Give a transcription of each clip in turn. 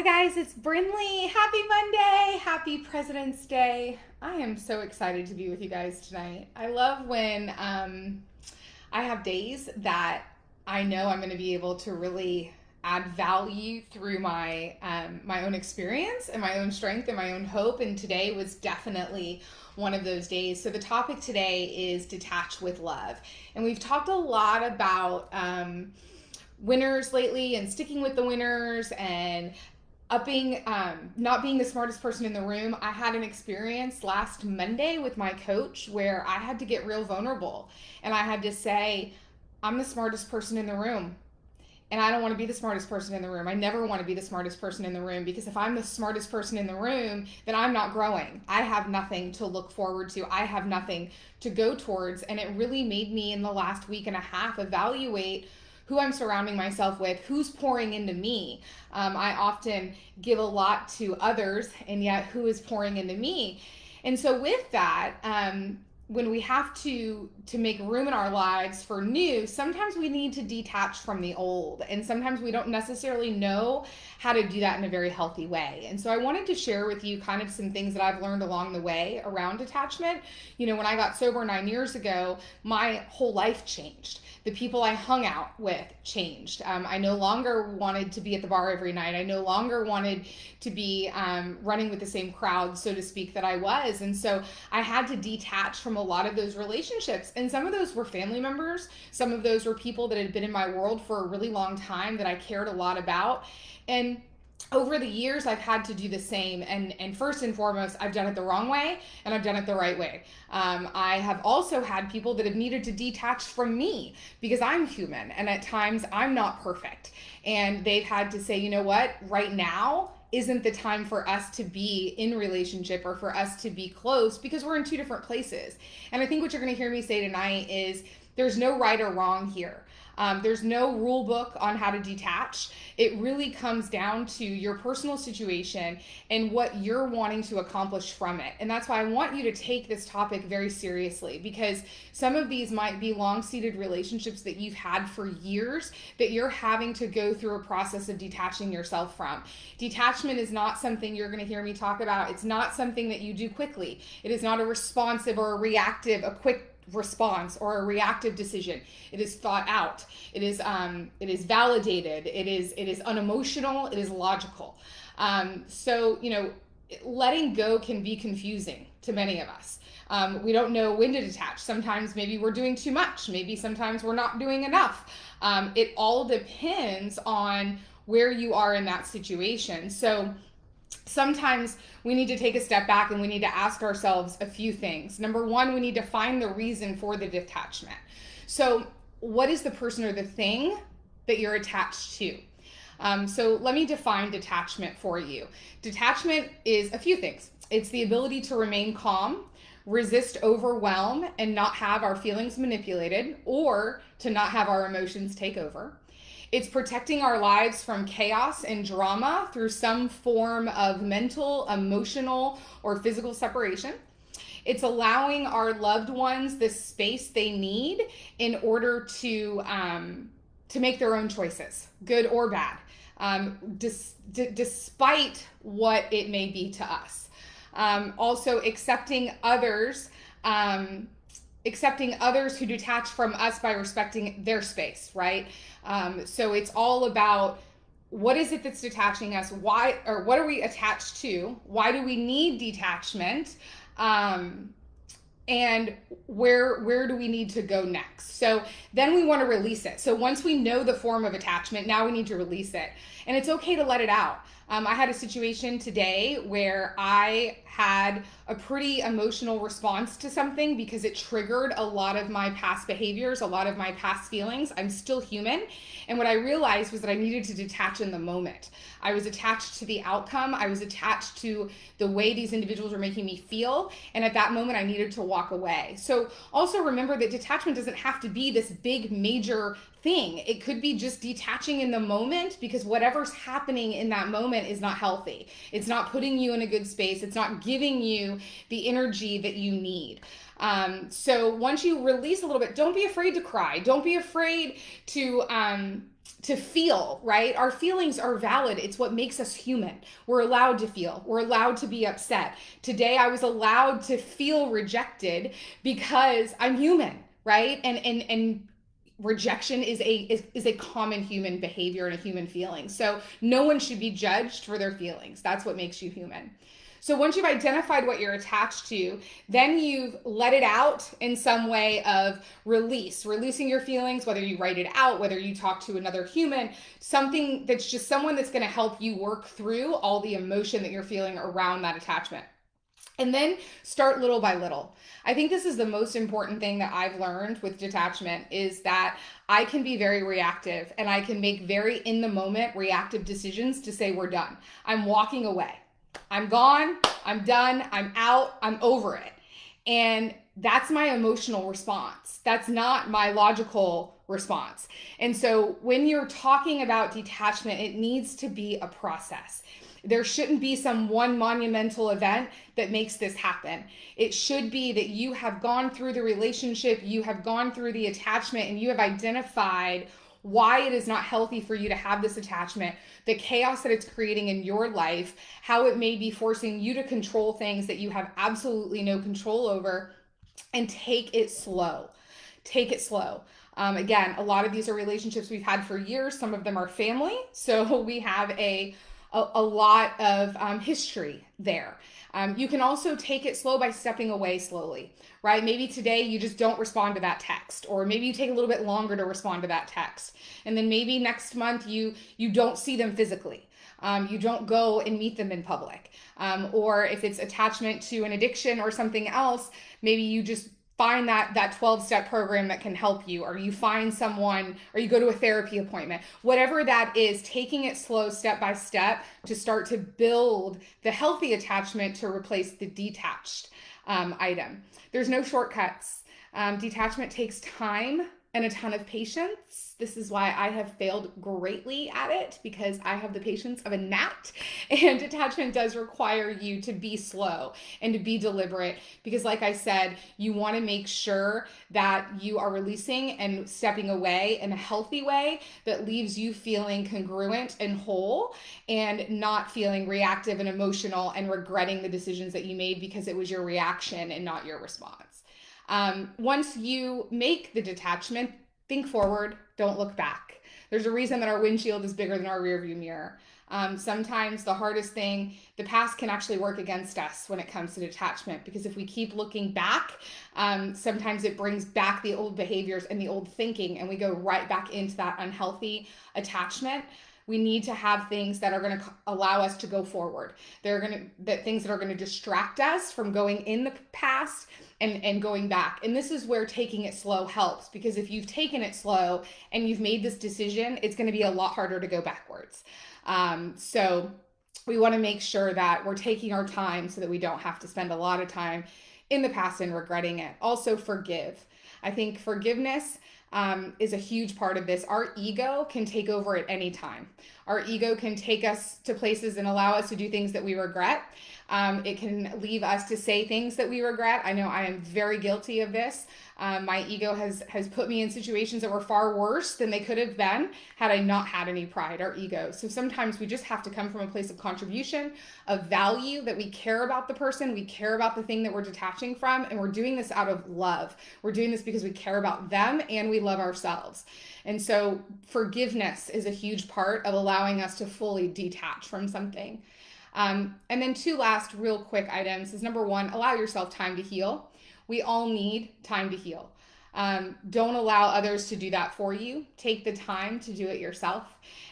guys, it's Brindley. Happy Monday. Happy President's Day. I am so excited to be with you guys tonight. I love when I have days that I know I'm going to be able to really add value through my own experience and my own strength and my own hope. And today was definitely one of those days. So the topic today is detach with love, and we've talked a lot about winners lately and sticking with the winners and upping not being the smartest person in the room. I had an experience last Monday with my coach where I had to get real vulnerable, and I had to say, I'm the smartest person in the room, and I don't want to be the smartest person in the room. I never want to be the smartest person in the room, because if I'm the smartest person in the room, then I'm not growing. I have nothing to look forward to. I have nothing to go towards. And it really made me, in the last week and a half, evaluate who I'm surrounding myself with, who's pouring into me. I often give a lot to others, and yet who is pouring into me? And so with that, when we have to make room in our lives for new, sometimes we need to detach from the old, and sometimes we don't necessarily know how to do that in a very healthy way. And so I wanted to share with you kind of some things that I've learned along the way around detachment. You know, when I got sober 9 years ago, my whole life changed. The people I hung out with changed. I no longer wanted to be at the bar every night. I no longer wanted to be running with the same crowd, so to speak, that I was. And so I had to detach from a lot of those relationships. And some of those were family members. Some of those were people that had been in my world for a really long time that I cared a lot about. And over the years, I've had to do the same. And first and foremost, I've done it the wrong way, and I've done it the right way. I have also had people that have needed to detach from me, because I'm human, and at times I'm not perfect. And they've had to say, you know what, right now isn't the time for us to be in relationship or for us to be close, because we're in two different places. And I think what you're going to hear me say tonight is there's no right or wrong here. There's no rule book on how to detach. It really comes down to your personal situation and what you're wanting to accomplish from it. And that's why I want you to take this topic very seriously, because some of these might be long-seated relationships that you've had for years that you're having to go through a process of detaching yourself from. Detachment is not something you're going to hear me talk about. It's not something that you do quickly. It is not a responsive or a reactive, a quick response or a reactive decision. It is thought out. It is validated. It is unemotional. It is logical. So you know, letting go can be confusing to many of us. We don't know when to detach. Sometimes maybe we're doing too much. Maybe sometimes we're not doing enough. It all depends on where you are in that situation. So sometimes we need to take a step back and we need to ask ourselves a few things. Number one, we need to find the reason for the detachment. So, what is the person or the thing that you're attached to? So, let me define detachment for you. Detachment is a few things. It's the ability to remain calm, resist overwhelm, and not have our feelings manipulated, or to not have our emotions take over. It's protecting our lives from chaos and drama through some form of mental, emotional, or physical separation. It's allowing our loved ones the space they need in order to make their own choices, good or bad, despite what it may be to us. Also, accepting others who detach from us by respecting their space, right? So it's all about, what is it that's detaching us? Why, or what are we attached to? Why do we need detachment? And where do we need to go next? So then we want to release it. So once we know the form of attachment, now we need to release it. And it's okay to let it out. I had a situation today where I had a pretty emotional response to something because it triggered a lot of my past behaviors, a lot of my past feelings. I'm still human. And what I realized was that I needed to detach in the moment. I was attached to the outcome. I was attached to the way these individuals were making me feel. And at that moment, I needed to walk away. So also remember that detachment doesn't have to be this big, major thing. It could be just detaching in the moment, because whatever's happening in that moment is not healthy. It's not putting you in a good space. It's not giving you the energy that you need. So once you release a little bit, don't be afraid to cry. Don't be afraid to feel, right? Our feelings are valid. It's what makes us human. We're allowed to feel. We're allowed to be upset. Today I was allowed to feel rejected because I'm human, right? And rejection is a common human behavior and a human feeling. So no one should be judged for their feelings. That's what makes you human. So once you've identified what you're attached to, then you've let it out in some way of releasing your feelings, whether you write it out, whether you talk to another human, something that's just someone that's going to help you work through all the emotion that you're feeling around that attachment. And then start little by little. I think this is the most important thing that I've learned with detachment is that I can be very reactive and I can make very in the moment reactive decisions to say we're done. I'm walking away. I'm gone. I'm done. I'm out. I'm over it. And that's my emotional response. That's not my logical response. And so when you're talking about detachment, it needs to be a process. There shouldn't be some one monumental event that makes this happen. It should be that you have gone through the relationship, you have gone through the attachment, and you have identified why it is not healthy for you to have this attachment, the chaos that it's creating in your life, how it may be forcing you to control things that you have absolutely no control over, and take it slow. Take it slow. Again, a lot of these are relationships we've had for years. Some of them are family. So we have a lot of history there. You can also take it slow by stepping away slowly, right? Maybe today you just don't respond to that text, or maybe you take a little bit longer to respond to that text. And then maybe next month you don't see them physically. You don't go and meet them in public. Or if it's attachment to an addiction or something else, maybe you just find that 12-step program that can help you, or you find someone, or you go to a therapy appointment. Whatever that is, taking it slow step by step to start to build the healthy attachment to replace the detached item. There's no shortcuts. Detachment takes time and a ton of patience. This is why I have failed greatly at it, because I have the patience of a gnat, and detachment does require you to be slow and to be deliberate, because like I said, you want to make sure that you are releasing and stepping away in a healthy way that leaves you feeling congruent and whole, and not feeling reactive and emotional and regretting the decisions that you made because it was your reaction and not your response. Once you make the detachment, think forward, don't look back. There's a reason that our windshield is bigger than our rearview mirror. Sometimes the hardest thing, the past can actually work against us when it comes to detachment, because if we keep looking back, sometimes it brings back the old behaviors and the old thinking, and we go right back into that unhealthy attachment. We need to have things that are going to allow us to go forward. Things that are going to distract us from going in the past and going back. And this is where taking it slow helps, because if you've taken it slow and you've made this decision, it's going to be a lot harder to go backwards. So we want to make sure that we're taking our time so that we don't have to spend a lot of time in the past and regretting it. Also, forgive. I think forgiveness is a huge part of this. Our ego can take over at any time. Our ego can take us to places and allow us to do things that we regret. It can leave us to say things that we regret. I know I am very guilty of this. My ego has put me in situations that were far worse than they could have been had I not had any pride or ego. So sometimes we just have to come from a place of contribution, of value, that we care about the person, we care about the thing that we're detaching from, and we're doing this out of love. We're doing this because we care about them and we love ourselves. And so forgiveness is a huge part of allowing us to fully detach from something. And then two last real quick items is, number one, allow yourself time to heal. We all need time to heal. Don't allow others to do that for you. Take the time to do it yourself.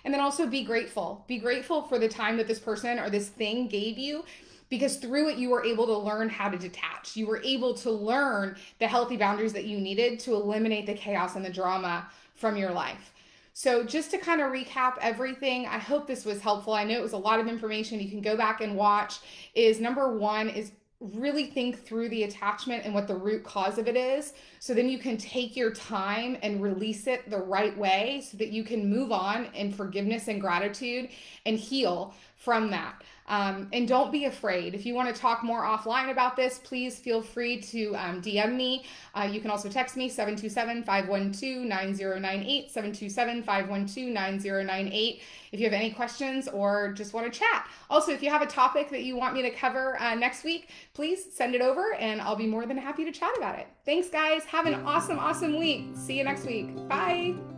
And then also be grateful. Be grateful for the time that this person or this thing gave you, because through it you were able to learn how to detach. You were able to learn the healthy boundaries that you needed to eliminate the chaos and the drama from your life. So just to kind of recap everything, I hope this was helpful. I know it was a lot of information. You can go back and watch. Is number one is really think through the attachment and what the root cause of it is. So then you can take your time and release it the right way so that you can move on in forgiveness and gratitude and heal from that. And don't be afraid. If you want to talk more offline about this, please feel free to DM me. You can also text me 727-512-9098, 727-512-9098 if you have any questions or just want to chat. Also, if you have a topic that you want me to cover next week, please send it over and I'll be more than happy to chat about it. Thanks, guys. Have an awesome, awesome week. See you next week. Bye.